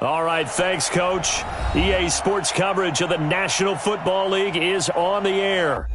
All right, thanks, Coach. EA Sports coverage of the National Football League is on the air.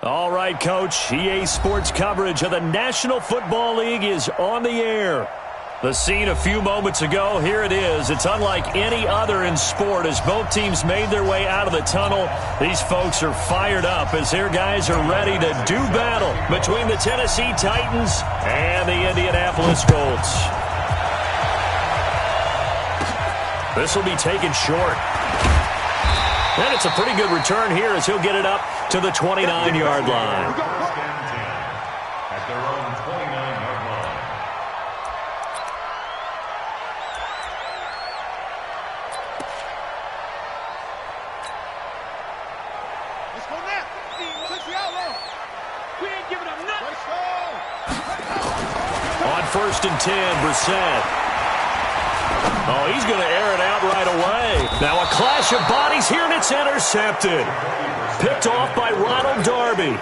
All right, Coach. EA Sports coverage of the National Football League is on the air. The scene a few moments ago, here it is. It's unlike any other in sport as both teams made their way out of the tunnel. These folks are fired up as their guys are ready to do battle between the Tennessee Titans and the Indianapolis Colts. This will be taken short. And it's a pretty good return here as he'll get it up to the 29-yard line. At their own 29-yard line. Let's go now. Touch the outlaw. We ain't giving up nothing. On 1st and 10, Brissett. Oh, he's going to air it out right away. Now a clash of bodies here, and it's intercepted. Picked off by Ronald Darby.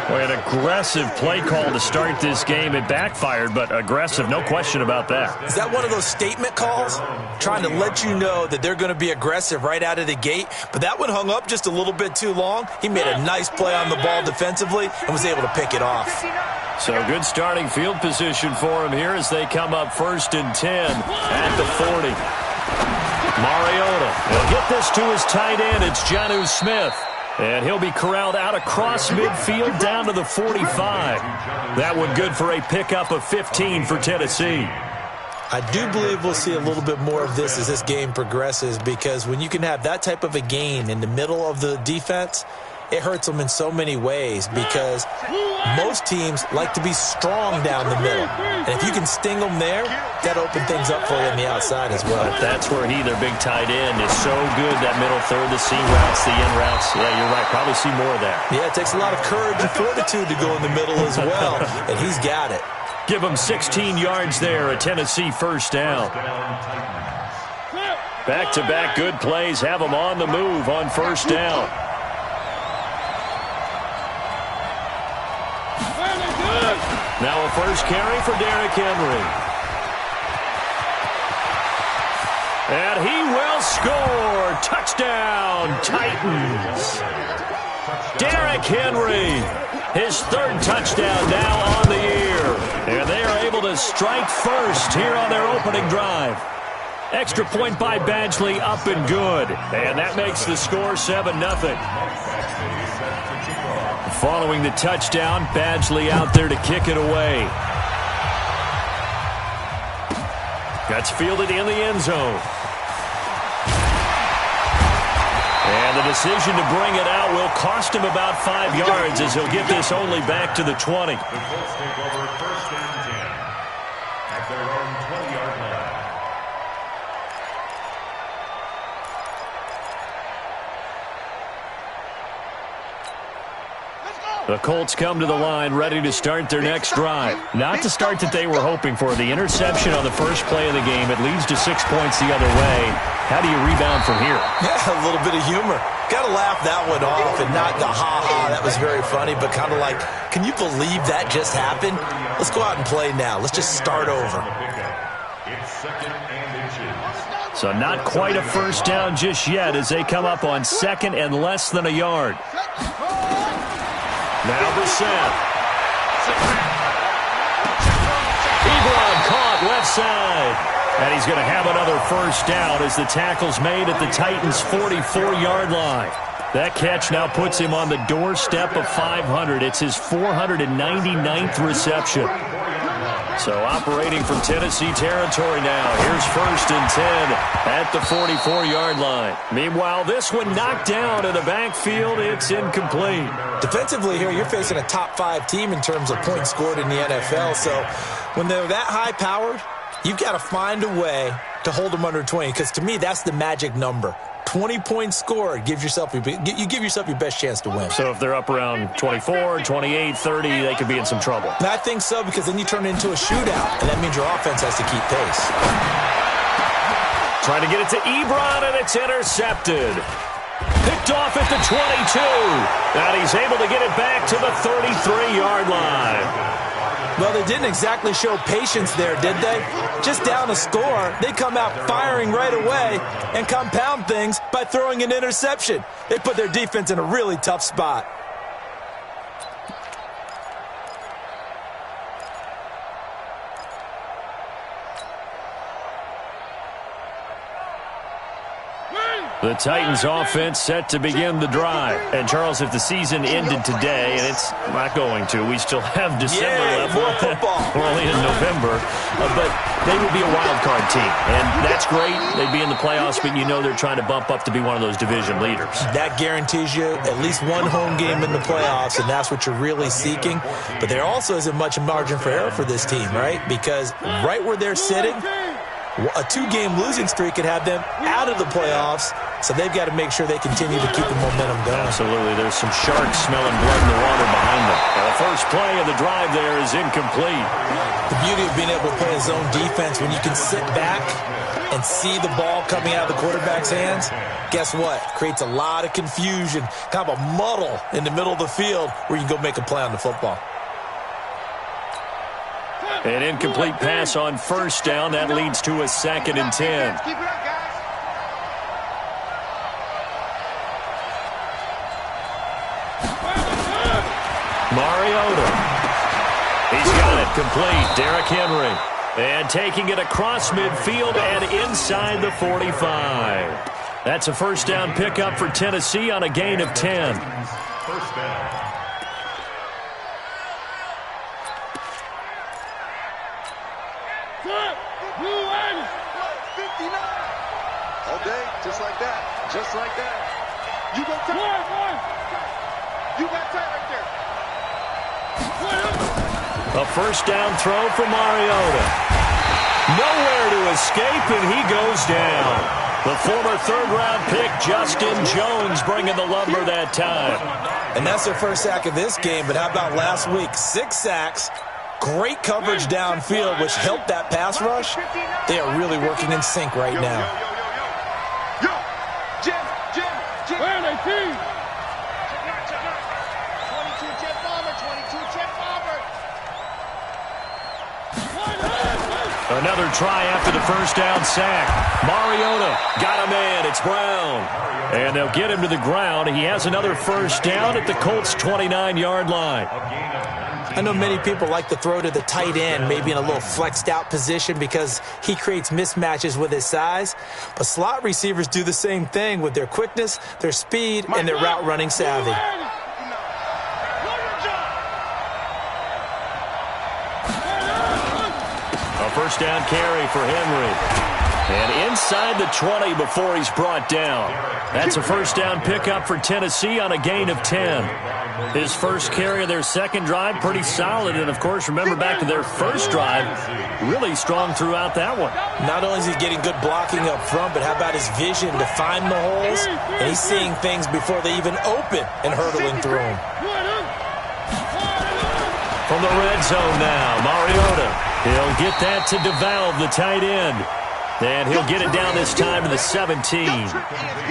Boy, an aggressive play call to start this game. It backfired, but aggressive, no question about that. Is that one of those statement calls? Trying to let you know that they're going to be aggressive right out of the gate, but that one hung up just a little bit too long. He made a nice play on the ball defensively and was able to pick it off. So good starting field position for him here as they come up 1st and 10 at the 40. Mariota will get this to his tight end. It's Jonnu Smith. And he'll be corralled out across midfield down to the 45. That one good for a pickup of 15 for Tennessee. I do believe we'll see a little bit more of this as this game progresses, because when you can have that type of a gain in the middle of the defense, it hurts them in so many ways, because most teams like to be strong down the middle. And if you can sting them there, that opens things up for you on the outside as well. But that's where their big tight end, is so good, that middle third, the seam routes, the in routes. Yeah, you're right. Probably see more of that. Yeah, it takes a lot of courage and fortitude to go in the middle as well, and he's got it. Give him 16 yards there, a Tennessee first down. Back-to-back good plays have them on the move on first down. Now a first carry for Derrick Henry. And he will score. Touchdown, Titans. Derrick Henry, his 3rd touchdown now on the year. And they are able to strike first here on their opening drive. Extra point by Badgley, up and good. And that makes the score 7-0. Following the touchdown, Badgley out there to kick it away. That's fielded in the end zone. And the decision to bring it out will cost him about 5 yards, as he'll get this only back to the 20. The Colts take over 1st and 10 at their own 20-yard line. The Colts come to the line ready to start their next drive. Not the start that they were hoping for. The interception on the first play of the game. It leads to 6 points the other way. How do you rebound from here? Yeah, a little bit of humor. Got to laugh that one off and not the ha-ha. That was very funny, but kind of like, can you believe that just happened? Let's go out and play now. Let's just start over. It's 2nd and inches. So not quite a first down just yet as they come up on 2nd and less than a yard. Now Brissett. Ebron caught left side. And he's going to have another first down as the tackle's made at the Titans' 44-yard line. That catch now puts him on the doorstep of 500. It's his 499th reception. So operating from Tennessee territory now. Here's 1st and 10 at the 44-yard line. Meanwhile, this one knocked down in the backfield. It's incomplete. Defensively here, you're facing a top-5 team in terms of points scored in the NFL. So when they're that high-powered, you've got to find a way to hold them under 20, because to me, that's the magic number. 20 points scored, you give yourself your best chance to win. So if they're up around 24, 28, 30, they could be in some trouble. And I think so, because then you turn it into a shootout, and that means your offense has to keep pace. Trying to get it to Ebron, and it's intercepted. Picked off at the 22. And he's able to get it back to the 33-yard line. Well, they didn't exactly show patience there, did they? Just down a score, they come out firing right away and compound things by throwing an interception. They put their defense in a really tough spot. The Titans offense set to begin the drive. And, Charles, if the season ended today, and it's not going to, we still have December left. More football. We're only in November. But they would be a wild card team. And that's great. They'd be in the playoffs, but you know they're trying to bump up to be one of those division leaders. That guarantees you at least one home game in the playoffs, and that's what you're really seeking. But there also isn't much margin for error for this team, right? Because right where they're sitting, a 2-game losing streak could have them out of the playoffs, so they've got to make sure they continue to keep the momentum going. Absolutely. There's some sharks smelling blood in the water behind them. Now, the first play of the drive there is incomplete. The beauty of being able to play a zone defense, when you can sit back and see the ball coming out of the quarterback's hands, guess what? Creates a lot of confusion, kind of a muddle in the middle of the field where you can go make a play on the football. An incomplete pass on first down. That leads to a 2nd and 10. Keep it up, guys. Mariota. He's got it complete. Derrick Henry. And taking it across midfield and inside the 45. That's a first down pickup for Tennessee on a gain of 10. First down. All day, just like that. Just like that. You go tight. You got tight right there. A first down throw for Mariota. Nowhere to escape, and he goes down. The former third-round pick, Justin Jones, bringing the lumber that time. And that's their first sack of this game, but how about last week? 6 sacks, great coverage downfield, which helped that pass rush. They are really working in sync right now. Jim. Where are they, team? Check out. 22 jet bomber, 22 jet bomber. Another try after the first down sack. Mariota got a man. It's Brown. And they'll get him to the ground. He has another first down at the Colts' 29-yard line. I know many people like to throw to the tight end, maybe in a little flexed out position because he creates mismatches with his size. But slot receivers do the same thing with their quickness, their speed, and their route running savvy. A first down carry for Henry. And inside the 20 before he's brought down. That's a first down pickup for Tennessee on a gain of 10. His first carry of their second drive, pretty solid. And, of course, remember back to their first drive, really strong throughout that one. Not only is he getting good blocking up front, but how about his vision to find the holes? And he's seeing things before they even open and hurtling through them. from the red zone now. Mariota, he'll get that to DeValve, the tight end. And he'll get it down this time to the 17.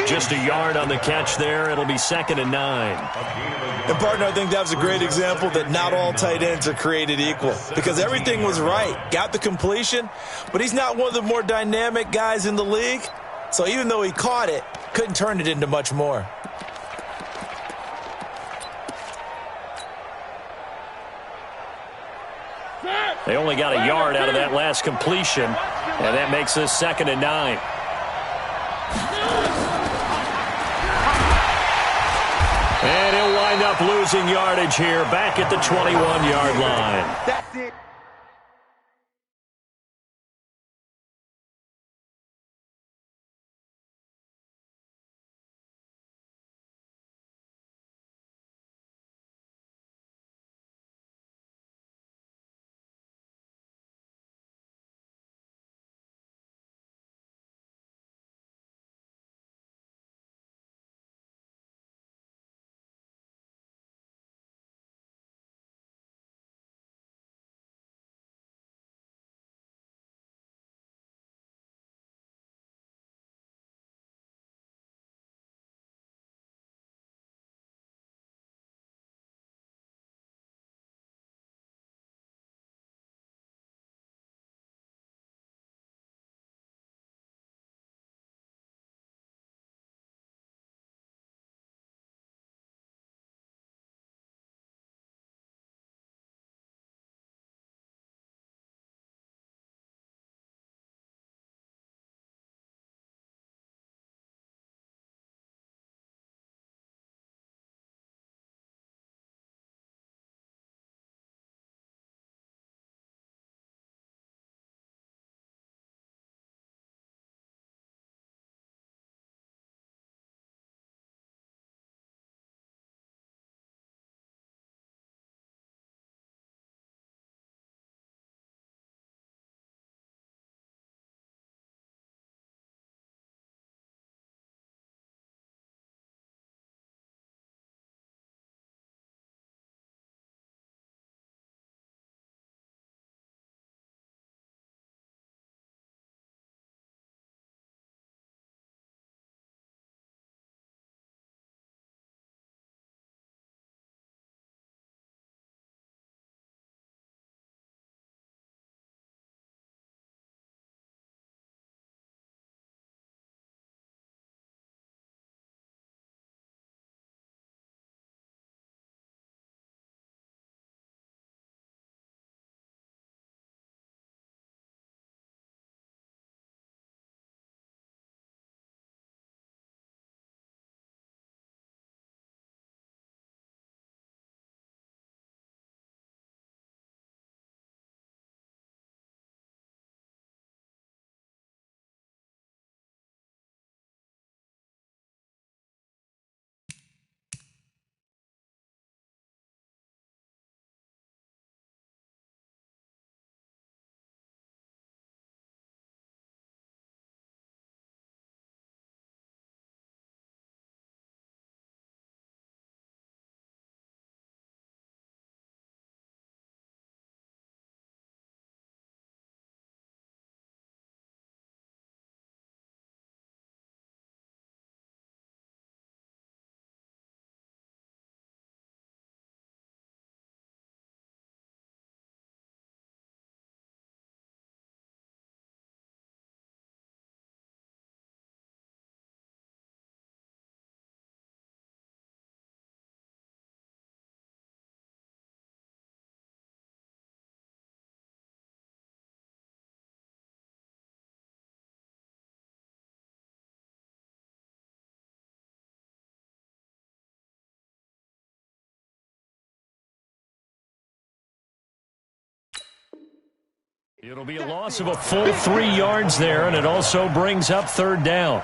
Just a yard on the catch there. It'll be 2nd and 9. And, partner, I think that was a great example that not all tight ends are created equal because everything was right. Got the completion, but he's not one of the more dynamic guys in the league. So even though he caught it, couldn't turn it into much more. They only got a yard out of that last completion, and that makes this 2nd and 9. And he'll wind up losing yardage here back at the 21-yard line. That's it. It'll be a loss of a full 3 yards there, and it also brings up 3rd down.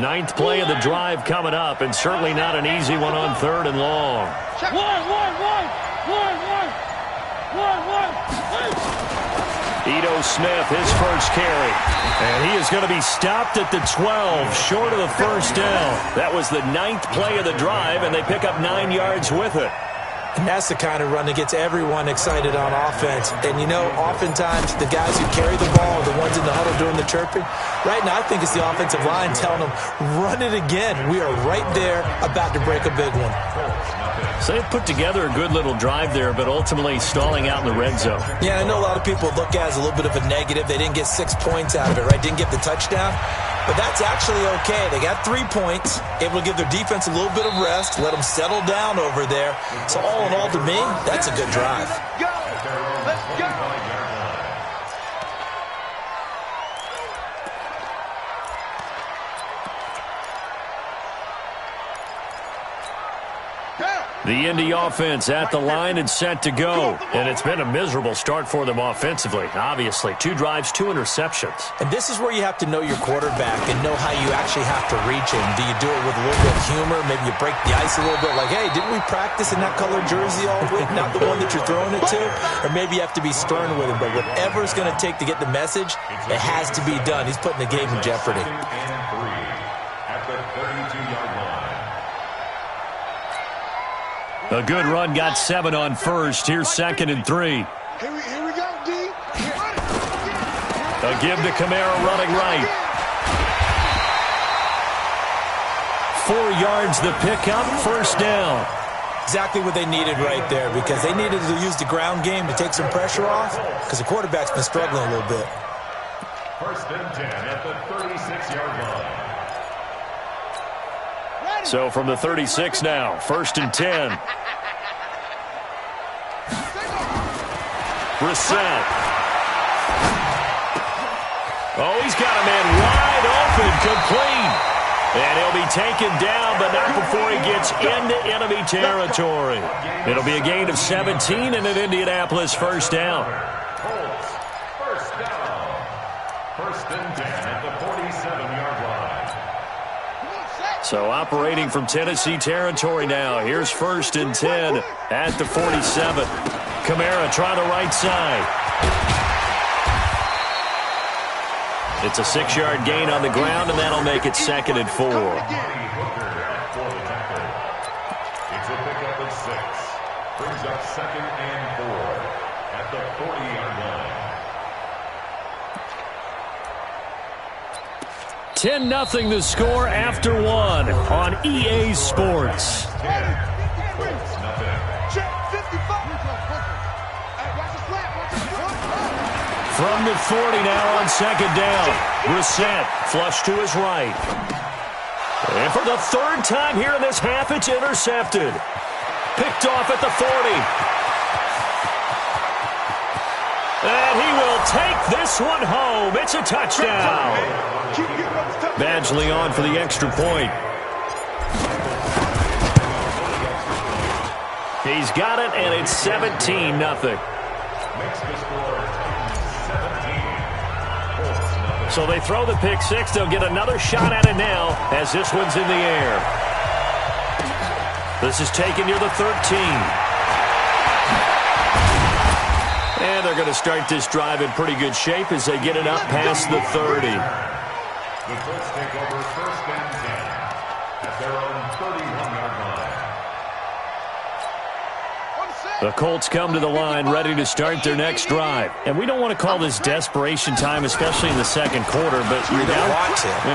Ninth play of the drive coming up, and certainly not an easy one on 3rd and long. Ito Smith, his first carry. And he is going to be stopped at the 12, short of the first down. That was the 9th play of the drive, and they pick up 9 yards with it. And that's the kind of run that gets everyone excited on offense. And, you know, oftentimes the guys who carry the ball are the ones in the huddle doing the chirping. Right now, I think it's the offensive line telling them, run it again. We are right there about to break a big one. So they've put together a good little drive there, but ultimately stalling out in the red zone. Yeah, I know a lot of people look at it as a little bit of a negative. They didn't get 6 points out of it, right? Didn't get the touchdown. But that's actually okay. They got 3 points, able to give their defense a little bit of rest, let them settle down over there. So all in all, to me, that's a good drive. Go! Let's go! The Indy offense at the line and set to go. And it's been a miserable start for them offensively, obviously. 2 drives, 2 interceptions. And this is where you have to know your quarterback and know how you actually have to reach him. Do you do it with a little bit of humor? Maybe you break the ice a little bit like, hey, didn't we practice in that colored jersey all week? Not the one that you're throwing it to? Or maybe you have to be stern with him. But whatever it's going to take to get the message, it has to be done. He's putting the game in jeopardy. At the 32-yard line. A good run, got 7 on first. Here's 2nd and 3. Here we go, D. A give to Kamara running right. 4 yards the pickup, first down. Exactly what they needed right there, because they needed to use the ground game to take some pressure off, because the quarterback's been struggling a little bit. 1st and 10 at the 36-yard line. So from the 36 now, 1st and 10. Brissett. Oh, he's got a man wide open, complete. And he'll be taken down, but not before he gets into enemy territory. It'll be a gain of 17 and an Indianapolis first down. Colts, first down. 1st and 10 at the 47-yard line. So operating from Tennessee territory now. Here's 1st and 10 at the 47. Kamara trying the right side. It's a 6-yard gain on the ground, and that'll make it 2nd and 4. It's a pickup of 6. Brings up 2nd and 4 at the 40-yard line. 10-0 the score after 1 on EA Sports. From the 40 now on 2nd down. Brissett flush to his right. And for the 3rd time here in this half, it's intercepted. Picked off at the 40. And he will take this one home. It's a touchdown. Badgley on for the extra point. He's got it, and it's 17-0. Makes the score 17. So they throw the pick 6. They'll get another shot at it now as this one's in the air. This is taken near the 13. And they're going to start this drive in pretty good shape as they get it up past the 30. The Colts take over 1st and 10 at their own 31-yard line. The Colts come to the line ready to start their next drive. And we don't want to call this desperation time, especially in the 2nd quarter, but you're down.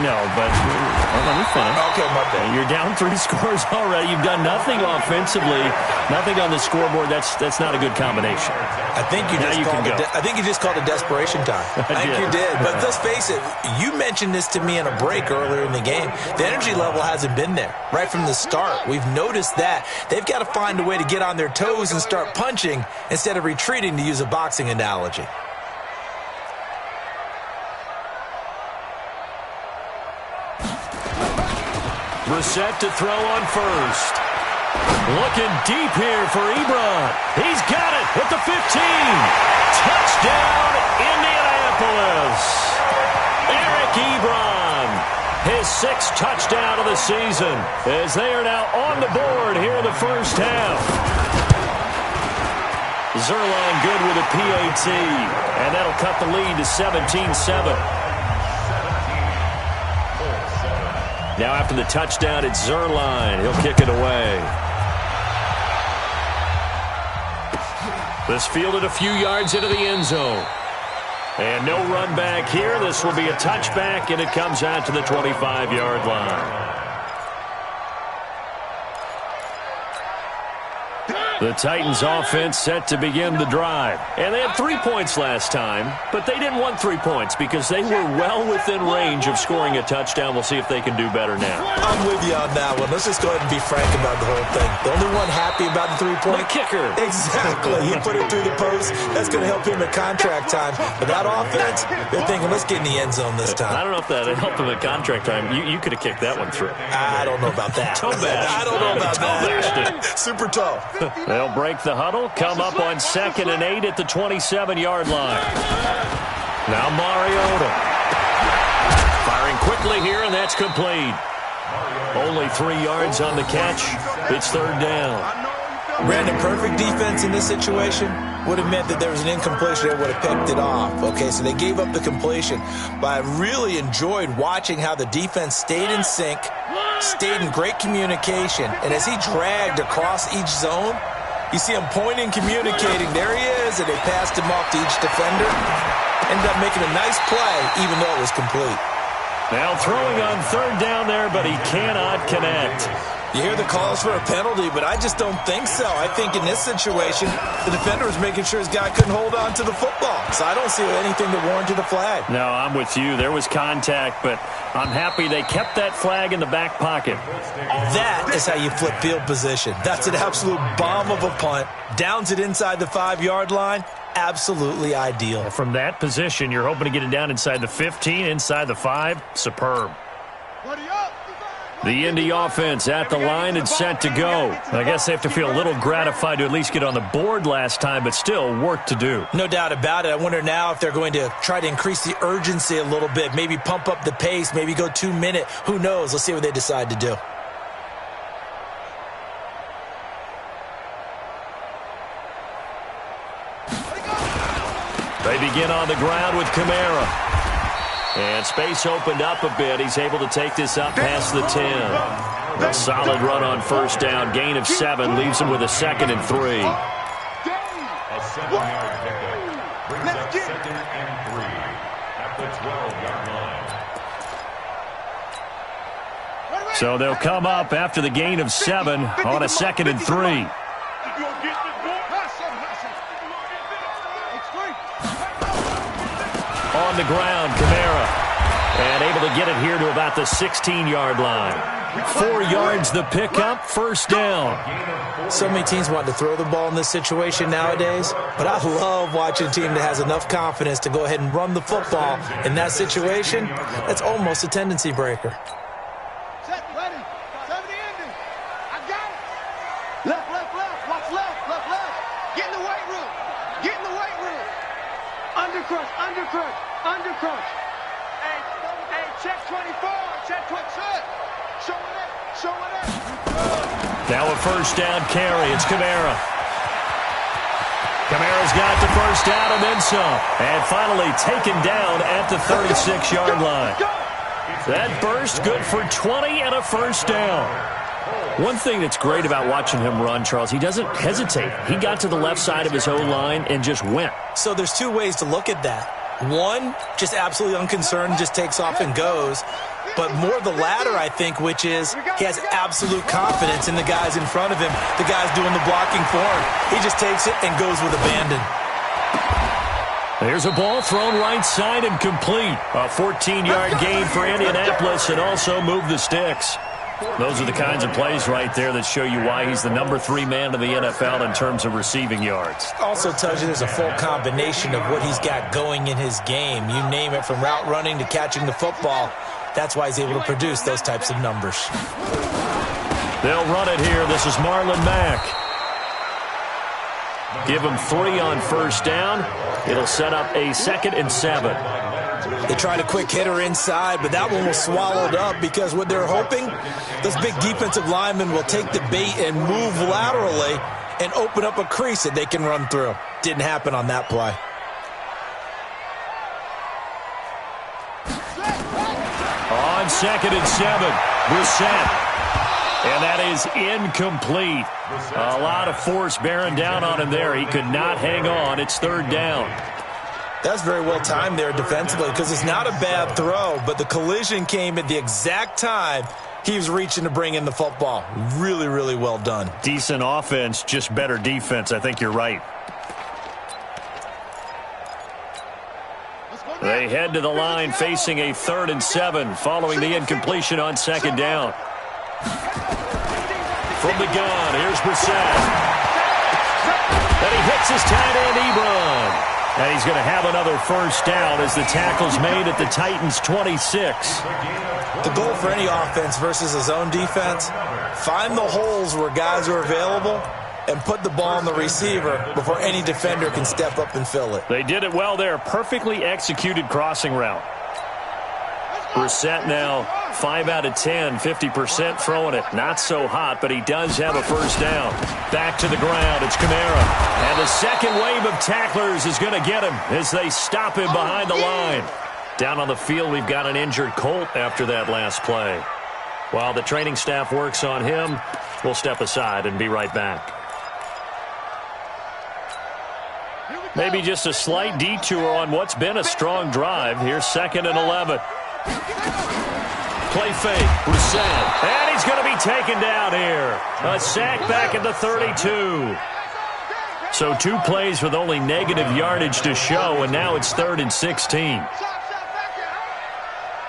No, but let me finish. Okay, my bad. You're down 3 scores already. You've done nothing offensively, nothing on the scoreboard. That's not a good combination. I think you just called it desperation time. I think you did. But let's face it, you mentioned this to me in a break earlier in the game. The energy level hasn't been there right from the start. We've noticed that. They've got to find a way to get on their toes and start punching instead of retreating, to use a boxing analogy. Brissett to throw on first. Looking deep here for Ebron. He's got it at the 15. Touchdown, Indianapolis. Eric Ebron. his 6th touchdown of the season, as they are now on the board here in the first half. Zerline good with a PAT, and that'll cut the lead to 17-7. Now after the touchdown, it's Zerline. He'll kick it away. This fielded a few yards into the end zone. And no run back here. This will be a touchback, and it comes out to the 25-yard line. The Titans offense set to begin the drive. And they had 3 points last time, but they didn't want 3 points because they were well within range of scoring a touchdown. We'll see if they can do better now. I'm with you on that one. Let's just go ahead and be frank about the whole thing. The only one happy about the 3-point? The kicker. Exactly. He put it through the post. That's going to help him at contract time. But that offense, they're thinking, let's get in the end zone this time. I don't know if that helped him at contract time. You could have kicked that one through. I don't know about that. I don't know about that. Super tough. They'll break the huddle, come up on 2nd and 8 at the 27-yard line. Now Mariota. Firing quickly here, and that's complete. Only 3 yards on the catch. It's 3rd down. Brandon, perfect defense in this situation would have meant that there was an incompletion. They would have picked it off. Okay, so they gave up the completion. But I really enjoyed watching how the defense stayed in sync, stayed in great communication, and as he dragged across each zone, you see him pointing, communicating. There he is, and they passed him off to each defender. Ended up making a nice play, even though it was complete. Now throwing on 3rd down there, but he cannot connect. You hear the calls for a penalty, but I just don't think so. I think in this situation, the defender was making sure his guy couldn't hold on to the football. So I don't see anything that warranted a flag. No, I'm with you. There was contact, but I'm happy they kept that flag in the back pocket. That is how you flip field position. That's an absolute bomb of a punt. Downs it inside the 5-yard line. Absolutely ideal. From that position, you're hoping to get it down inside the 15, inside the 5. Superb. The Indy offense at the line and set to go. I guess they have to feel a little gratified to at least get on the board last time, but still work to do. No doubt about it. I wonder now if they're going to try to increase the urgency a little bit, maybe pump up the pace, maybe go 2-minute. Who knows? Let's see what they decide to do. They begin on the ground with Kamara. And space opened up a bit. He's able to take this up past the 10. A solid run on 1st down. Gain of 7 leaves him with a 2nd and 3. A 7-yard pickup brings up 2nd and 3 at the 12-yard line. So they'll come up after the gain of 7 on a 2nd and 3. On the ground, Kamara. And able to get it here to about the 16-yard line. 4 yards the pickup, 1st down. So many teams want to throw the ball in this situation nowadays, but I love watching a team that has enough confidence to go ahead and run the football. In that situation, that's almost a tendency breaker. Set, ready. 70 ending. I got it. Left, left, left. Watch left, left, left. Get in the weight room. Get in the weight room. Undercrush, undercrush, undercrush. Hey, check 24. Check 26. Show it up. Show it up. Now a 1st down carry. It's Kamara. Kamara's got the 1st down and then some. And finally taken down at the 36-yard line. That burst good for 20 and a 1st down. One thing that's great about watching him run, Charles, he doesn't hesitate. He got to the left side of his O-line and just went. So there's 2 ways to look at that. One, just absolutely unconcerned, just takes off and goes. But more the latter, I think, which is he has absolute confidence in the guys in front of him, the guys doing the blocking for him. He just takes it and goes with abandon. There's a ball thrown right side and complete. A 14-yard gain for Indianapolis and also move the sticks. Those are the kinds of plays right there that show you why he's the number 3 man of the NFL in terms of receiving yards. Also tells you there's a full combination of what he's got going in his game. You name it, from route running to catching the football. That's why he's able to produce those types of numbers. They'll run it here. This is Marlon Mack. Give him 3 on 1st down. It'll set up a 2nd and 7. They tried a quick hitter inside, but that one was swallowed up because what they're hoping, those big defensive linemen will take the bait and move laterally and open up a crease that they can run through. Didn't happen on that play. On 2nd and 7, Brissett. And that is incomplete. A lot of force bearing down on him there. He could not hang on. It's 3rd down. That's very well timed there defensively because it's not a bad throw, but the collision came at the exact time he was reaching to bring in the football. Really, really well done. Decent offense, just better defense. I think you're right. They head to the line facing a 3rd and 7 following the incompletion on 2nd down. From the gun, here's Brissett. And he hits his tight end, Ebron. And he's going to have another 1st down as the tackle's made at the Titans' 26. The goal for any offense versus his own defense, find the holes where guys are available and put the ball on the receiver before any defender can step up and fill it. They did it well there. Perfectly executed crossing route. Brissett now 5 out of 10, 50% throwing it. Not so hot, but he does have a 1st down. Back to the ground. It's Kamara. And the second wave of tacklers is going to get him as they stop him behind the line. Down on the field, we've got an injured Colt after that last play. While the training staff works on him, we'll step aside and be right back. Maybe just a slight detour on what's been a strong drive. Here's 2nd and 11. Play fake, Brissett, and he's going to be taken down here. A sack back at the 32. So 2 plays with only negative yardage to show, and now it's 3rd and 16.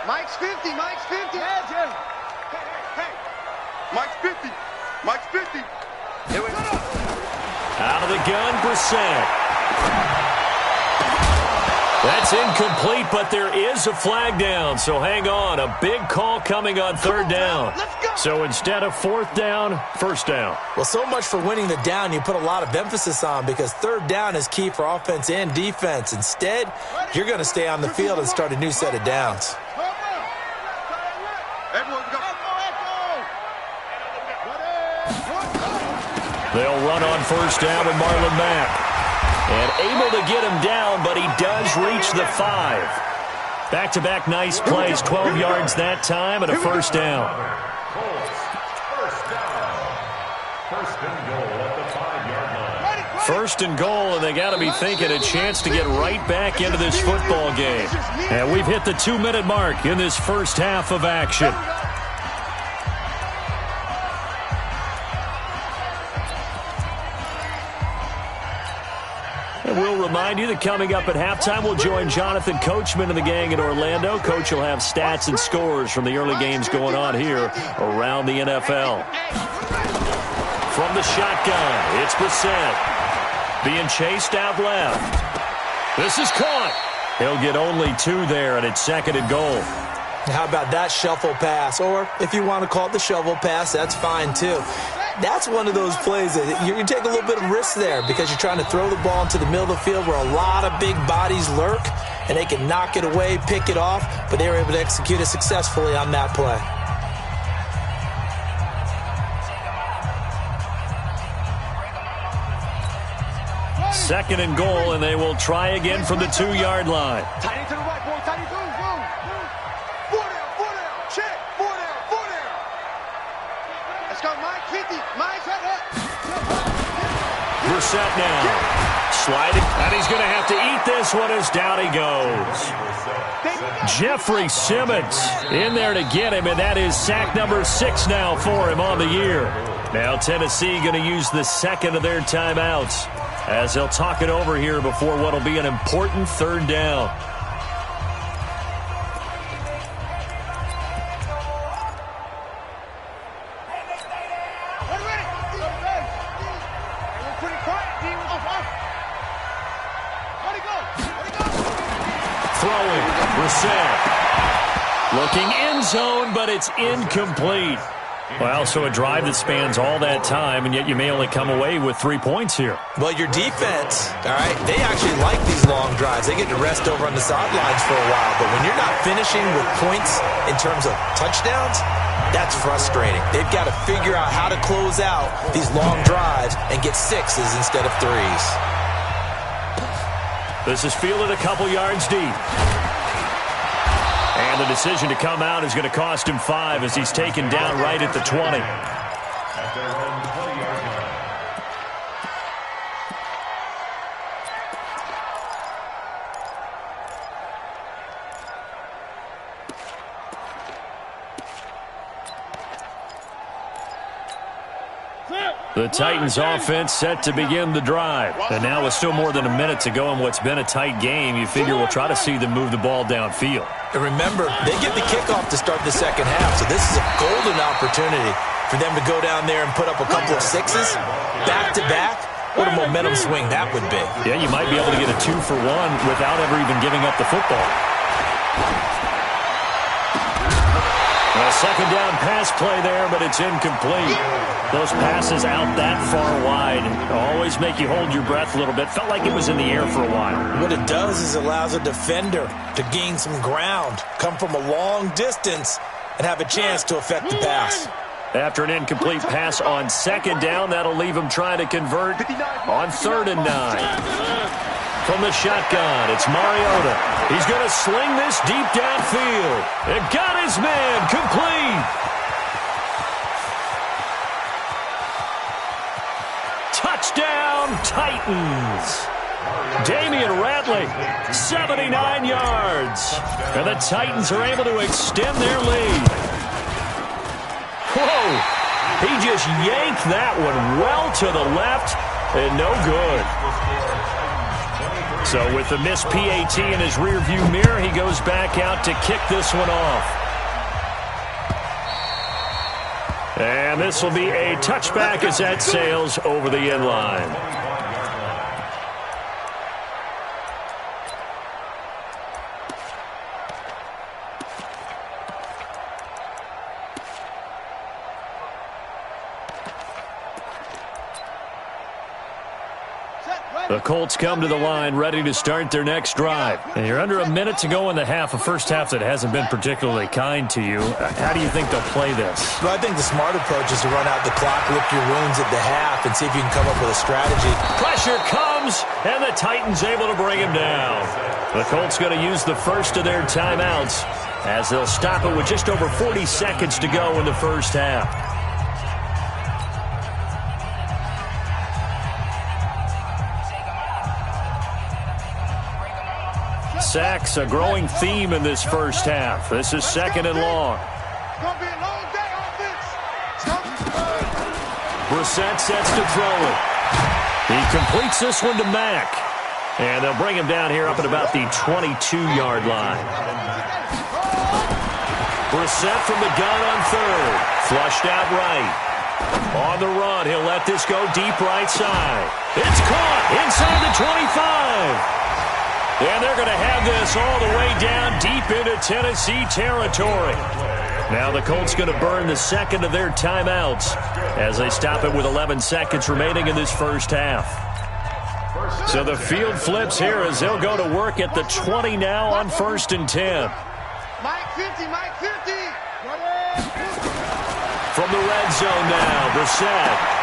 Mike's 50, Mike's 50. Hey, Mike's 50, Mike's 50. Here we go. Out of the gun, Brissett. That's incomplete, but there is a flag down, so hang on. A big call coming on 3rd down. So instead of 4th down, 1st down. Well, so much for winning the down you put a lot of emphasis on because 3rd down is key for offense and defense. Instead, you're going to stay on the field and start a new set of downs. They'll run on 1st down with Marlon Mack. And able to get him down, but he does reach the 5. Back-to-back nice plays, 12 yards that time, and a 1st down. First and goal, and they got to be thinking a chance to get right back into this football game. And we've hit the 2-minute mark in this first half of action. And we'll remind you that coming up at halftime, we'll join Jonathan Coachman and the gang in Orlando. Coach will have stats and scores from the early games going on here around the NFL. From the shotgun, it's Brissett. Being chased out left. This is caught. He'll get only 2 there, and it's 2nd and goal. How about that shuffle pass? Or if you want to call it the shovel pass, that's fine too. That's one of those plays that you take a little bit of risk there because you're trying to throw the ball into the middle of the field where a lot of big bodies lurk, and they can knock it away, pick it off, but they were able to execute it successfully on that play. Second and goal, and they will try again from the 2-yard line. Tight to the right, boy. Tight to the right. 4 down. Check. 4 down. Let's go, Mike. 50. Mike's up. Brissett now. Sliding. And he's going to have to eat this one as down he goes. Jeffrey Simmons in there to get him, and that is sack number 6 now for him on the year. Now Tennessee going to use the second of their timeouts as they'll talk it over here before what will be an important 3rd down. Throwing, Brissett. Looking end zone, but it's incomplete. Well, so a drive that spans all that time, and yet you may only come away with 3 points here. Well, your defense, all right, they actually like these long drives. They get to rest over on the sidelines for a while. But when you're not finishing with points in terms of touchdowns, that's frustrating. They've got to figure out how to close out these long drives and get 6s instead of 3s. This is fielded a couple yards deep. And the decision to come out is going to cost him 5 as he's taken down right at the 20. At their own 20-yard line. The Titans offense set to begin the drive. And now with still more than a minute to go in what's been a tight game, you figure we'll try to see them move the ball downfield. And remember, they get the kickoff to start the second half, so this is a golden opportunity for them to go down there and put up a couple of 6s back-to-back. What a momentum swing that would be. Yeah, you might be able to get a 2-for-1 without ever even giving up the football. A second down pass play there, but it's incomplete. Those passes out that far wide always make you hold your breath a little bit. Felt like it was in the air for a while. What it does is allows a defender to gain some ground, come from a long distance, and have a chance to affect the pass. After an incomplete pass on second down, that'll leave him trying to convert on 3rd and 9. From the shotgun, it's Mariota. He's going to sling this deep downfield. And got his man complete. Touchdown, Titans. Damian Ratley, 79 yards. And the Titans are able to extend their lead. Whoa. He just yanked that one well to the left and no good. So with the missed PAT in his rearview mirror, he goes back out to kick this one off. And this will be a touchback as that sails over the end line. The Colts come to the line ready to start their next drive. And you're under a minute to go in the half, a first half that hasn't been particularly kind to you. How do you think they'll play this? Well, I think the smart approach is to run out the clock, lick your wounds at the half, and see if you can come up with a strategy. Pressure comes, and the Titans able to bring him down. The Colts going to use the first of their timeouts as they'll stop it with just over 40 seconds to go in the first half. Sacks, a growing theme in this first half. This is 2nd and long. It's going to be a long day offense. Brissett sets to throw it. He completes this one to Mack. And they'll bring him down here up at about the 22-yard line. Brissett from the gun on 3rd. Flushed out right. On the run, he'll let this go deep right side. It's caught inside the 25. And they're going to have this all the way down deep into Tennessee territory. Now the Colts going to burn the second of their timeouts as they stop it with 11 seconds remaining in this first half. So the field flips here as they'll go to work at the 20 now on 1st and 10. Mike 50, Mike 50. From the red zone now, Brissett.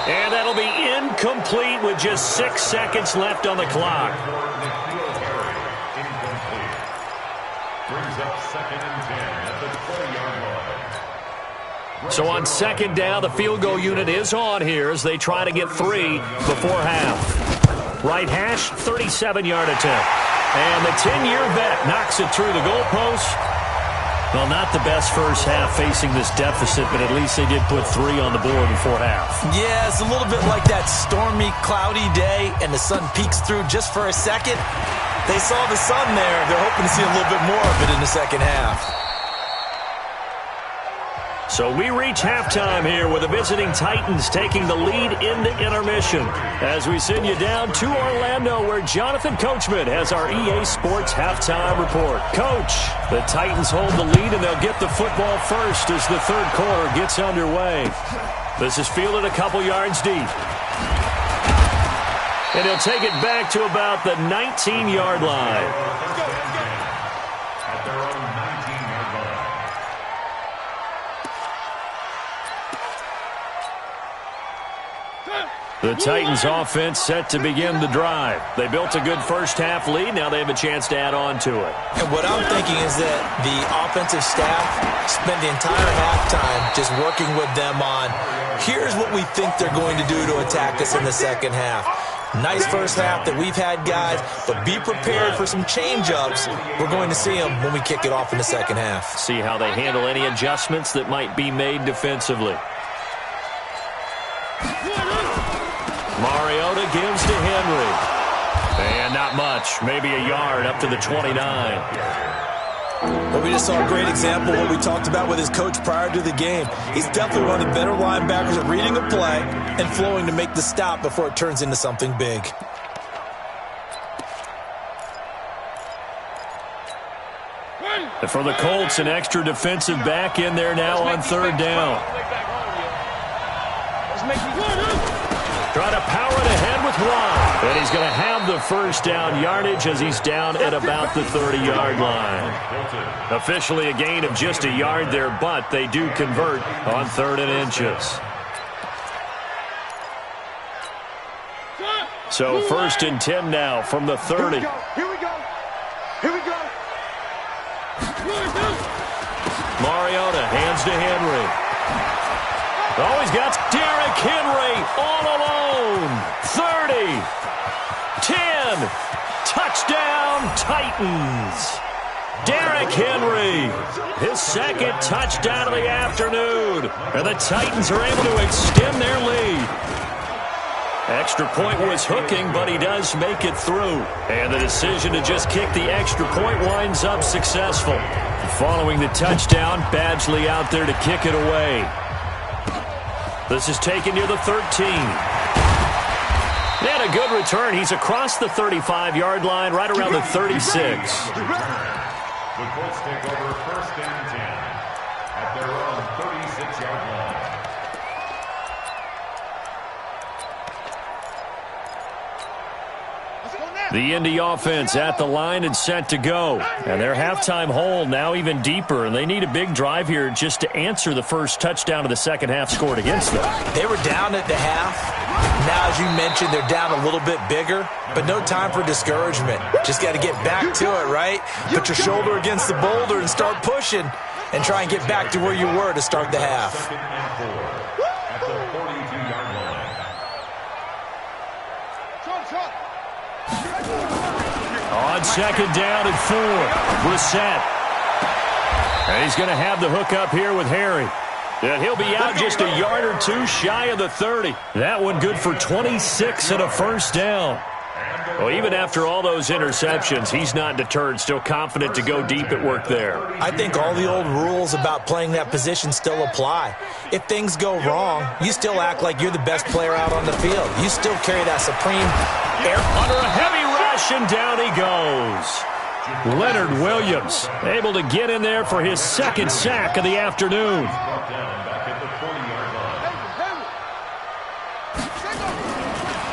And that'll be incomplete with just 6 seconds left on the clock. Incomplete. Brings up 2nd and 10 at the 20-yard line. So on 2nd down, the field goal unit is on here as they try to get 3 before half. Right hash, 37-yard attempt. And the 10-year vet knocks it through the goalpost. Well, not the best first half facing this deficit, but at least they did put 3 on the board before half. Yeah, it's a little bit like that stormy, cloudy day, and the sun peeks through just for a second. They saw the sun there. They're hoping to see a little bit more of it in the second half. So we reach halftime here with the visiting Titans taking the lead into intermission. As we send you down to Orlando, where Jonathan Coachman has our EA Sports halftime report. Coach, the Titans hold the lead, and they'll get the football first as the third quarter gets underway. This is fielded a couple yards deep. And he'll take it back to about the 19-yard line. The Titans offense set to begin the drive. They built a good first-half lead. Now they have a chance to add on to it. And what I'm thinking is that the offensive staff spent the entire halftime just working with them on, here's what we think they're going to do to attack us in the second half. Nice first half that we've had, guys, but be prepared for some change-ups. We're going to see them when we kick it off in the second half. See how they handle any adjustments that might be made defensively. Mariota gives to Henry. And not much, maybe a yard up to the 29. Well, we just saw a great example of what we talked about with his coach prior to the game. He's definitely one of the better linebackers at reading a play and flowing to make the stop before it turns into something big. And for the Colts, an extra defensive back in there now on third down. Trying to power it ahead with one. And he's going to have the first down yardage as he's down at about the 30-yard line. Officially a gain of just a yard there, but they do convert on 3rd and inches. So 1st and 10 now from the 30. Here we go. Here we go. Mariota hands to Henry. Oh, he's got Derrick Henry all alone. 30, 10, touchdown Titans. Derrick Henry, his second touchdown of the afternoon. And the Titans are able to extend their lead. Extra point was hooking, but he does make it through. And the decision to just kick the extra point winds up successful. Following the touchdown, Badgley out there to kick it away. This is taken near the 13. And a good return. He's across the 35-yard line, right around the 36. The Colts take over 1st and 10 at their own 36-yard line. The Indy offense at the line and set to go. And their halftime hole now even deeper, and they need a big drive here just to answer the first touchdown of the second half scored against them. They were down at the half. Now, as you mentioned, they're down a little bit bigger, but no time for discouragement. Just got to get back to it, right? Put your shoulder against the boulder and start pushing and try and get back to where you were to start the half. 2nd and 4 at the 42-yard line. On 2nd down and 4, Brissett. And he's going to have the hook up here with Harry. And he'll be out just a yard or two shy of the 30. That one good for 26 and a first down. Well, even after all those interceptions, he's not deterred, still confident to go deep at work there. I think all the old rules about playing that position still apply. If things go wrong, you still act like you're the best player out on the field. You still carry that supreme air. Under a heavy rush, and down he goes. Leonard Williams able to get in there for his second sack of the afternoon.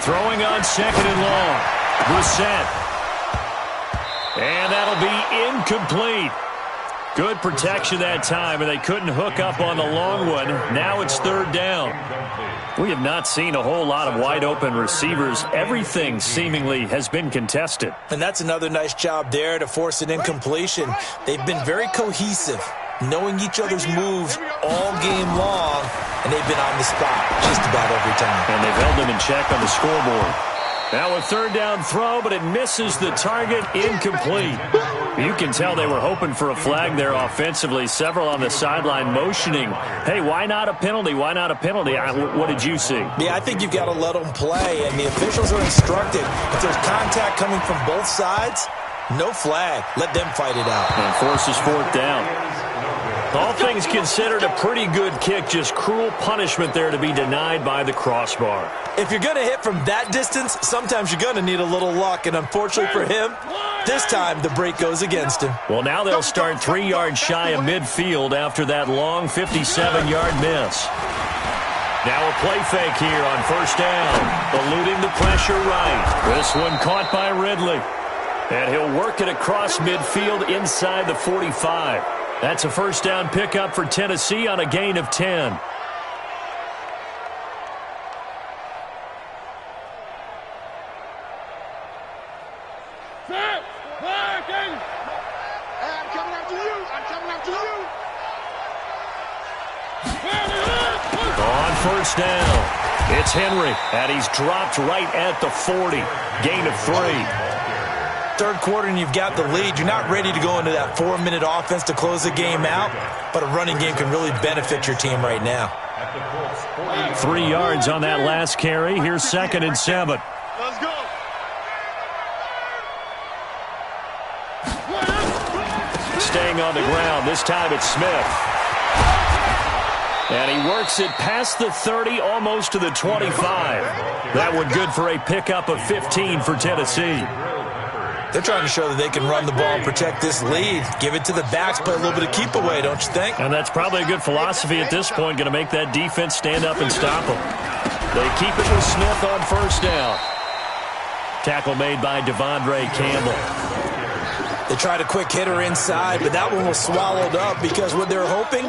Throwing on 2nd and long. Brissett. And that'll be incomplete. Good protection that time, and they couldn't hook up on the long one. Now it's 3rd down. We have not seen a whole lot of wide-open receivers. Everything seemingly has been contested. And that's another nice job there to force an incompletion. They've been very cohesive, knowing each other's moves all game long, and they've been on the spot just about every time. And they've held them in check on the scoreboard. Now a 3rd down throw, but it misses the target, incomplete. You can tell they were hoping for a flag there offensively. Several on the sideline motioning, hey, why not a penalty? Why not a penalty? What did you see? Yeah, I think you've got to let them play, and the officials are instructed. If there's contact coming from both sides, no flag. Let them fight it out. And forces 4th down. All things considered, a pretty good kick. Just cruel punishment there to be denied by the crossbar. If you're going to hit from that distance, sometimes you're going to need a little luck. And unfortunately for him, this time the break goes against him. Well, now they'll start 3 yards shy of midfield after that long 57-yard miss. Now a play fake here on first down. Eluding the pressure right. This one caught by Ridley. And he'll work it across midfield inside the 45. That's a first down pickup for Tennessee on a gain of 10. I'm coming after you. I'm coming after you. On first down, it's Henry, and he's dropped right at the 40. Gain of 3. Third quarter and you've got the lead. You're not ready to go into that 4-minute offense to close the game out, but a running game can really benefit your team right now. 3 yards on that last carry. Here's 2nd and 7. Let's go. Staying on the ground. This time it's Smith. And he works it past the 30, almost to the 25. That one good for a pickup of 15 for Tennessee. They're trying to show that they can run the ball and protect this lead. Give it to the backs, play a little bit of keep away, don't you think? And that's probably a good philosophy at this point, going to make that defense stand up and stop them. They keep it with Smith on first down. Tackle made by Devondre Campbell. They tried a quick hitter inside, but that one was swallowed up because what they're hoping,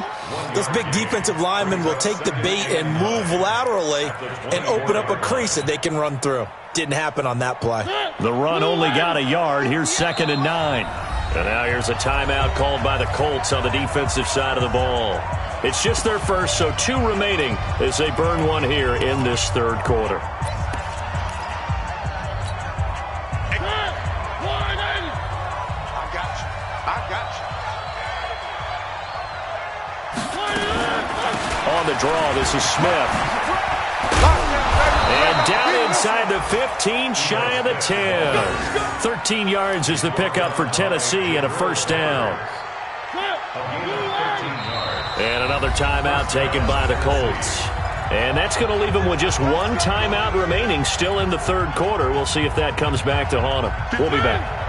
those big defensive linemen will take the bait and move laterally and open up a crease that they can run through. Didn't happen on that play. The run only got a yard. Here's 2nd and 9. And now here's a timeout called by the Colts on the defensive side of the ball. It's just their first, so 2 remaining as they burn one here in this third quarter. On the draw, this is Smith. And down inside the 15, shy of the 10. 13 yards is the pickup for Tennessee and a first down. And another timeout taken by the Colts. And that's going to leave them with just 1 timeout remaining still in the third quarter. We'll see if that comes back to haunt them. We'll be back.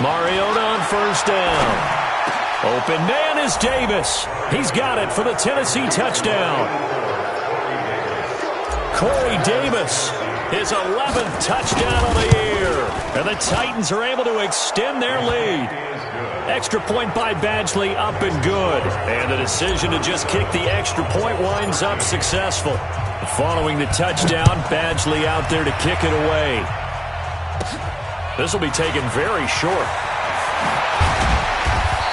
Mariota on first down. Open man is Davis. He's got it for the Tennessee touchdown. Corey Davis, his 11th touchdown of the year. And the Titans are able to extend their lead. Extra point by Badgley up and good. And the decision to just kick the extra point winds up successful. Following the touchdown, Badgley out there to kick it away. This will be taken very short.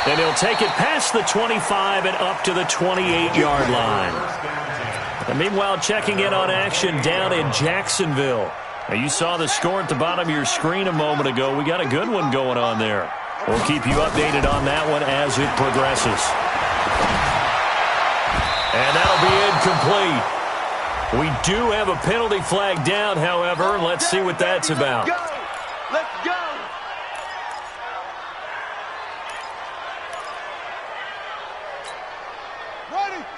And he'll take it past the 25 and up to the 28-yard line. And meanwhile, checking in on action down in Jacksonville. Now, you saw the score at the bottom of your screen a moment ago. We got a good one going on there. We'll keep you updated on that one as it progresses. And that'll be incomplete. We do have a penalty flag down, however. Let's see what that's about. Let's go.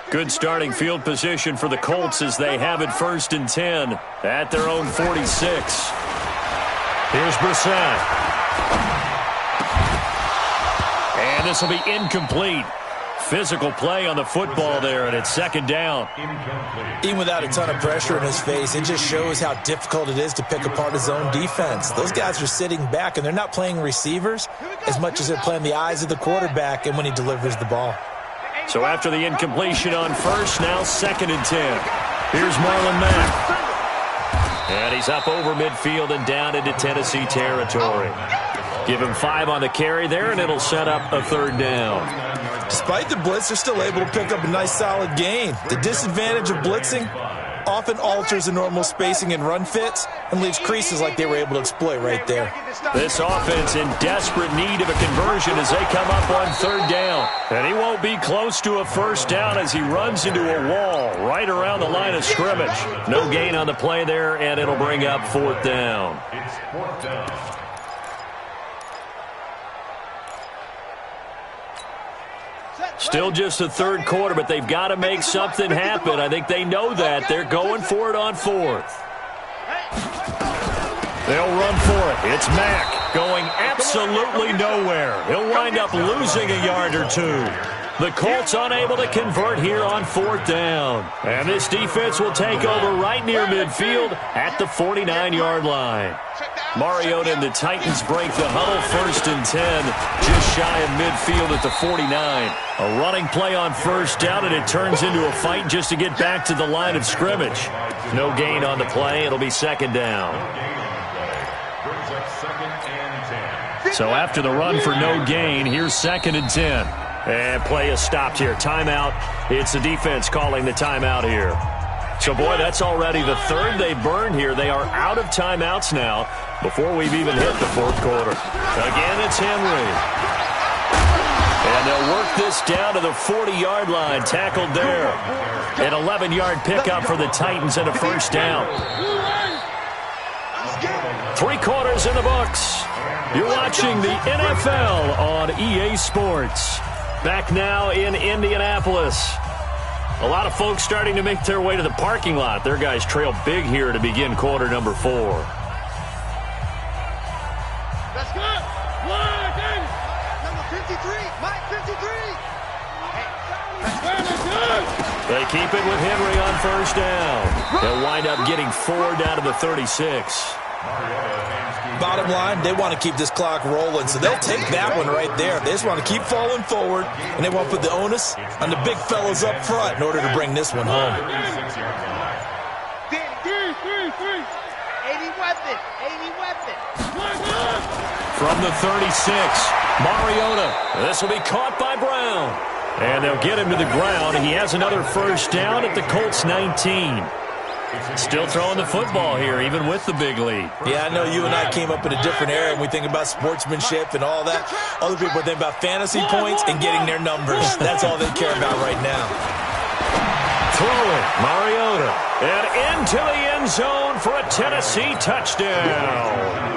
Good starting field position for the Colts as they have it 1st and 10 at their own 46. Here's Brissett. And this will be incomplete. Physical play on the football there, and it's 2nd down. Even without a ton of pressure in his face, it just shows how difficult it is to pick apart his own defense. Those guys are sitting back, and they're not playing receivers as much as they're playing the eyes of the quarterback and when he delivers the ball. So after the incompletion on first, now 2nd and 10. Here's Marlon Mack. And he's up over midfield and down into Tennessee territory. Give him 5 on the carry there, and it'll set up a 3rd down. Despite the blitz, they're still able to pick up a nice solid gain. The disadvantage of blitzing, often alters the normal spacing and run fits and leaves creases like they were able to exploit right there. This offense in desperate need of a conversion as they come up on third down. And he won't be close to a first down as he runs into a wall right around the line of scrimmage. No gain on the play there, and it'll bring up fourth down. It's fourth down. Still just the third quarter, but they've got to make something happen. I think they know that. They're going for it on fourth. They'll run for it. It's Mack going absolutely nowhere. He'll wind up losing a yard or two. The Colts unable to convert here on fourth down. And this defense will take over right near midfield at the 49-yard line. Mariota and the Titans break the huddle, 1st and 10, just shy of midfield at the 49. A running play on first down, and it turns into a fight just to get back to the line of scrimmage. No gain on the play. It'll be second down. So after the run for no gain, here's 2nd and 10. And play is stopped here. Timeout. It's the defense calling the timeout here. So, boy, that's already the third they burned here. They are out of timeouts now before we've even hit the fourth quarter. Again, it's Henry. And they'll work this down to the 40-yard line. Tackled there. An 11-yard pickup for the Titans and a first down. 3 quarters in the books. You're watching the NFL on EA Sports. Back now in Indianapolis. A lot of folks starting to make their way to the parking lot. Their guys trail big here to begin quarter number 4. That's good. Number 53, Mike 53. They keep it with Henry on first down. They'll wind up getting 4 down to the 36. Bottom line, they want to keep this clock rolling, so they'll take that one right there. They just want to keep falling forward, and they want to put the onus on the big fellas up front in order to bring this one home. 80 weapon. From the 36, Mariota. This will be caught by Brown. And they'll get him to the ground. He has another first down at the Colts 19. Still throwing the football here, even with the big lead. Yeah, I know you and I came up in a different era, and we think about sportsmanship and all that. Other people think about fantasy points and getting their numbers. That's all they care about right now. Throwing, Mariota. And into the end zone for a Tennessee touchdown.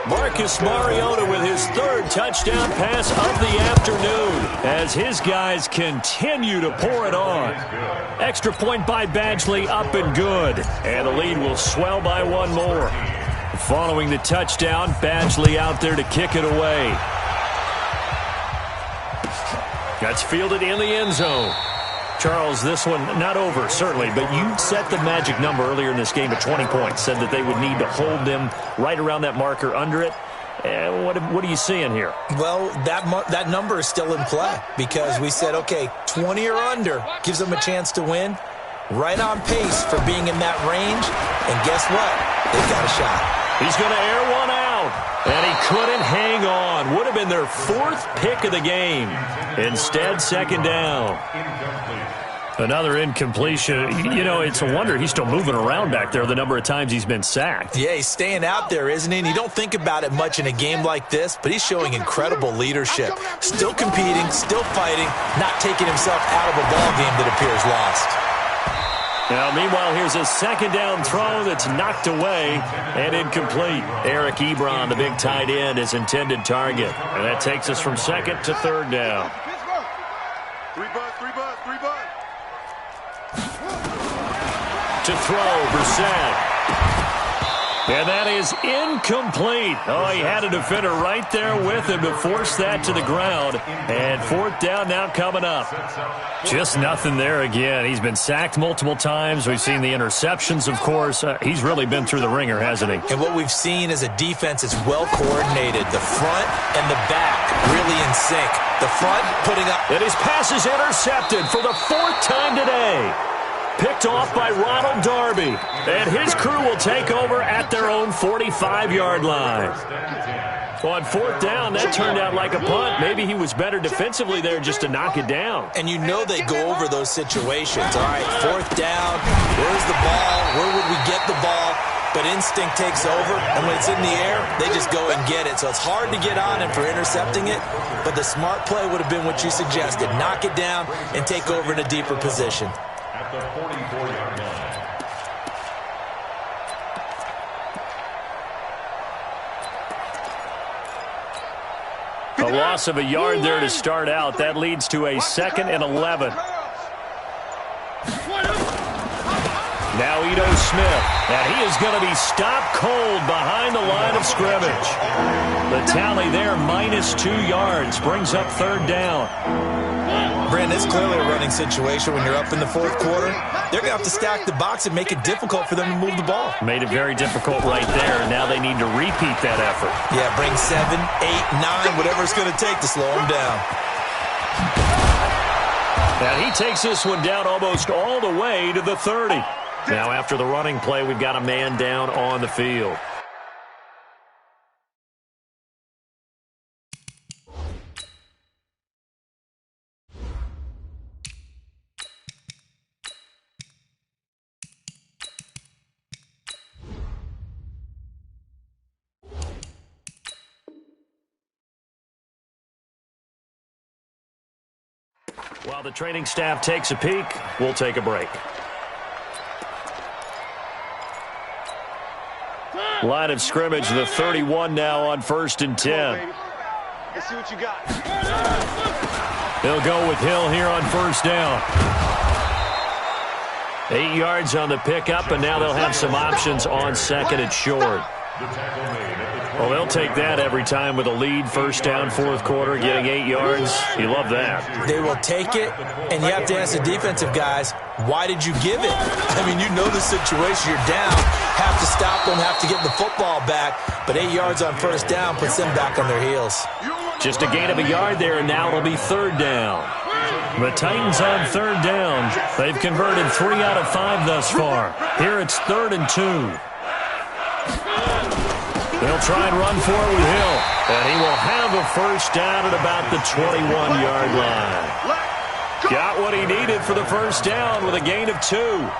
Marcus Mariota with his 3rd touchdown pass of the afternoon as his guys continue to pour it on. Extra point by Badgley, up and good. And the lead will swell by 1 more. Following the touchdown, Badgley out there to kick it away. That's fielded in the end zone. Charles, this one not over, certainly, but you set the magic number earlier in this game at 20 points, said that they would need to hold them right around that marker under it. What are you seeing here? Well, that number is still in play because we said, okay, 20 or under gives them a chance to win. Right on pace for being in that range, and guess what? They've got a shot. He's going to air one out, and he couldn't hang on. Would have been their 4th pick of the game. Instead, 2nd down. Another incompletion. You know, it's a wonder he's still moving around back there the number of times he's been sacked. Yeah, he's staying out there, isn't he? And you don't think about it much in a game like this, but he's showing incredible leadership. Still competing, still fighting, not taking himself out of a ball game that appears lost. Now, meanwhile, here's a 2nd down throw that's knocked away and incomplete. Eric Ebron, the big tight end, is intended target. And that takes us from 2nd to 3rd down. 3 bucks. To throw, Brissett. And that is incomplete. Oh, he had a defender right there with him to force that to the ground. And 4th down now coming up. Just nothing there again. He's been sacked multiple times. We've seen the interceptions, of course. He's really been through the ringer, hasn't he? And what we've seen is a defense that's well coordinated. The front and the back really in sync. The front putting up. And his pass is intercepted for the 4th time today. Picked off by Ronald Darby. And his crew will take over at their own 45-yard line. On fourth down, that turned out like a punt. Maybe he was better defensively there just to knock it down. And you know they go over those situations. All right, fourth down, where's the ball? Where would we get the ball? But instinct takes over, and when it's in the air, they just go and get it. So it's hard to get on him for intercepting it, but the smart play would have been what you suggested. Knock it down and take over in a deeper position. At the 44-yard line. A loss of a yard there to start out. That leads to a 2nd and 11. Now Ito Smith, and he is going to be stopped cold behind the line of scrimmage. The tally there, -2 yards, brings up 3rd down. Brandon, it's clearly a running situation when you're up in the 4th quarter. They're going to have to stack the box and make it difficult for them to move the ball. Made it very difficult right there. Now they need to repeat that effort. Yeah, bring 7, 8, 9, whatever it's going to take to slow them down. And he takes this one down almost all the way to the 30. Now after the running play, we've got a man down on the field. While the training staff takes a peek, we'll take a break. Line of scrimmage, the 31 now on 1st and 10. Let's see what you got. They'll go with Hill here on 1st down. 8 yards on the pickup, and now they'll have some options on 2nd and short. Well, they'll take that every time with a lead, 1st down, 4th quarter, getting 8 yards. You love that. They will take it, and you have to ask the defensive guys, why did you give it? I mean, you know the situation. You're down, have to stop them, have to get the football back, but 8 yards on 1st down puts them back on their heels. Just a gain of a yard there, and now it'll be 3rd down. The Titans on 3rd down. They've converted 3 out of 5 thus far. Here it's 3rd and 2. They'll try and run for it with Hill. And he will have a 1st down at about the 21-yard line. Got what he needed for the 1st down with a gain of 2.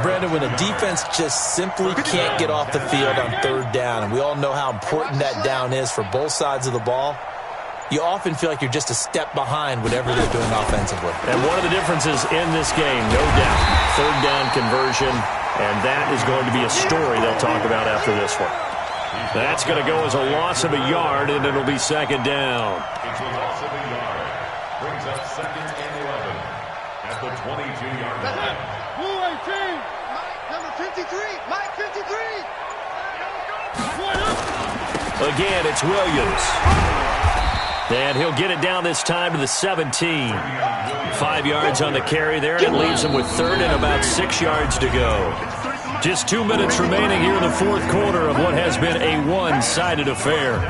Brandon, when a defense just simply can't get off the field on 3rd down, and we all know how important that down is for both sides of the ball, you often feel like you're just a step behind whatever they're doing offensively. And one of the differences in this game, no doubt, 3rd down conversion, and that is going to be a story they'll talk about after this one. That's going to go as a loss of a yard, and it'll be 2nd down. It's a loss of a yard. Brings up 2nd and 11 at the 22-yard line. Blue 18. Number 53. Mike 53. Again, it's Williams. And he'll get it down this time to the 17. 5 yards on the carry there, and it leaves him with 3rd and about 6 yards to go. Just 2 minutes remaining here in the 4th quarter of what has been a one-sided affair.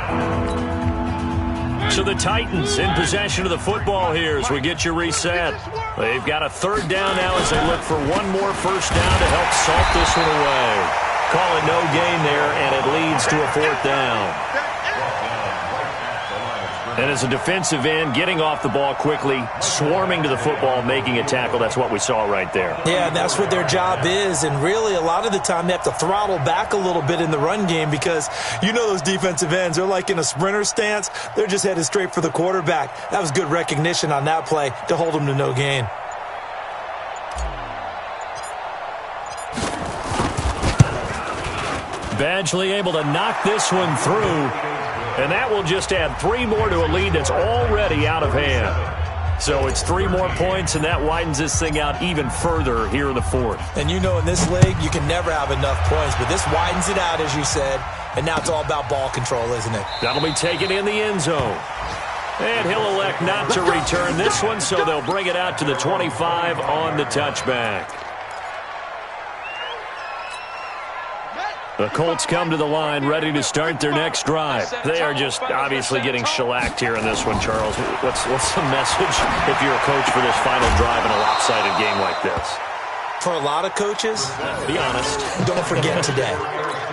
So the Titans in possession of the football here as we get you reset. They've got a 3rd down now as they look for one more 1st down to help salt this one away. Call it no gain there, and it leads to a 4th down. And as a defensive end, getting off the ball quickly, swarming to the football, making a tackle, that's what we saw right there. Yeah, that's what their job is, and really a lot of the time they have to throttle back a little bit in the run game because you know those defensive ends, they're like in a sprinter stance. They're just headed straight for the quarterback. That was good recognition on that play to hold them to no gain. Badgley able to knock this one through. And that will just add 3 more to a lead that's already out of hand. So it's 3 more points, and that widens this thing out even further here in the 4th. And you know in this league, you can never have enough points, but this widens it out, as you said, and now it's all about ball control, isn't it? That'll be taken in the end zone. And he'll elect not to return this one, so they'll bring it out to the 25 on the touchback. The Colts come to the line ready to start their next drive. They are just obviously getting shellacked here in this one, Charles. What's the message if you're a coach for this final drive in a lopsided game like this? For a lot of coaches, Be honest. don't forget today.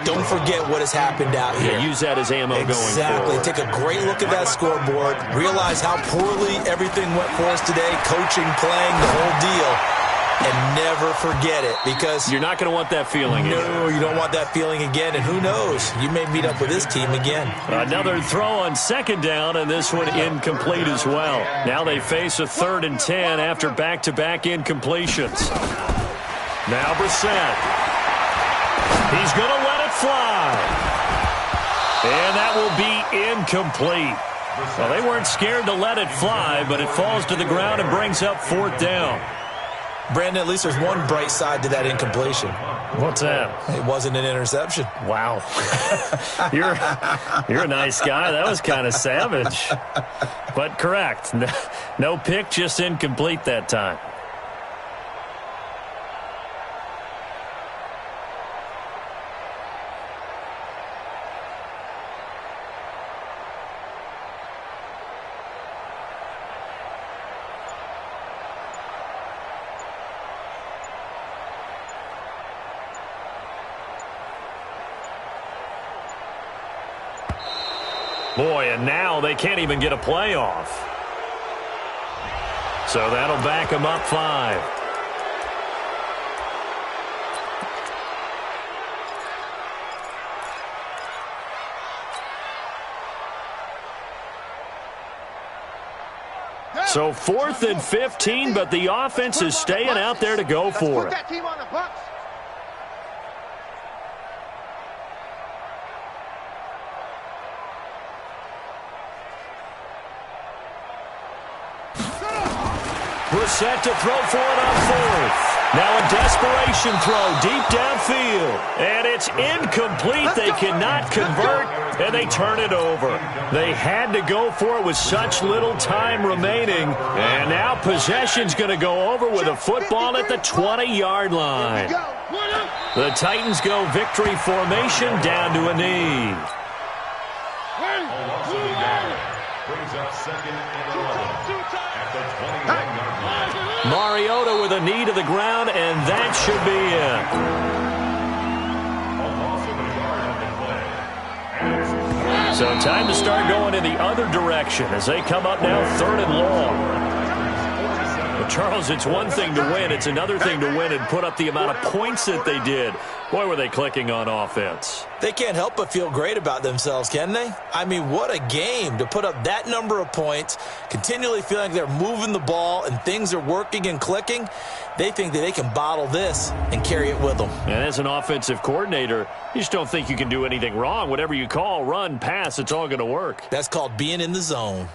don't forget what has happened out here. Yeah, use that as ammo going forward. Exactly. Take a great look at that scoreboard. Realize how poorly everything went for us today. Coaching, playing, the whole deal. And never forget it, because you're not going to want that feeling again. No, you don't want that feeling again. And who knows? You may meet up with this team again. Another throw on second down, and this one incomplete as well. Now they face a 3rd and 10 after back-to-back incompletions. Now Brissett. He's going to let it fly. And that will be incomplete. Well, they weren't scared to let it fly, but it falls to the ground and brings up 4th down. Brandon, at least there's one bright side to that incompletion. What's that? It wasn't an interception. Wow. You're a nice guy. That was kind of savage. But correct. No pick, just incomplete that time. Boy, and now they can't even get a playoff. So that'll back them up 5. So 4th and 15, but the offense is staying out there to go for it. Brissett to throw for it on 4th. Now a desperation throw deep downfield. And it's incomplete. They cannot convert, and they turn it over. They had to go for it with such little time remaining. And now possession's going to go over with a football at the 20-yard line. The Titans go victory formation down to a knee. Brings up 2nd and 11 at the 21-yard line. Mariota with a knee to the ground, and that should be it. A loss of a yard on the play. So time to start going in the other direction as they come up now 3rd and long. Well, Charles, it's one thing to win. It's another thing to win and put up the amount of points that they did. Boy, were they clicking on offense. They can't help but feel great about themselves, can they? I mean, what a game to put up that number of points, continually feeling like they're moving the ball and things are working and clicking. They think that they can bottle this and carry it with them. And as an offensive coordinator, you just don't think you can do anything wrong. Whatever you call, run, pass, it's all going to work. That's called being in the zone.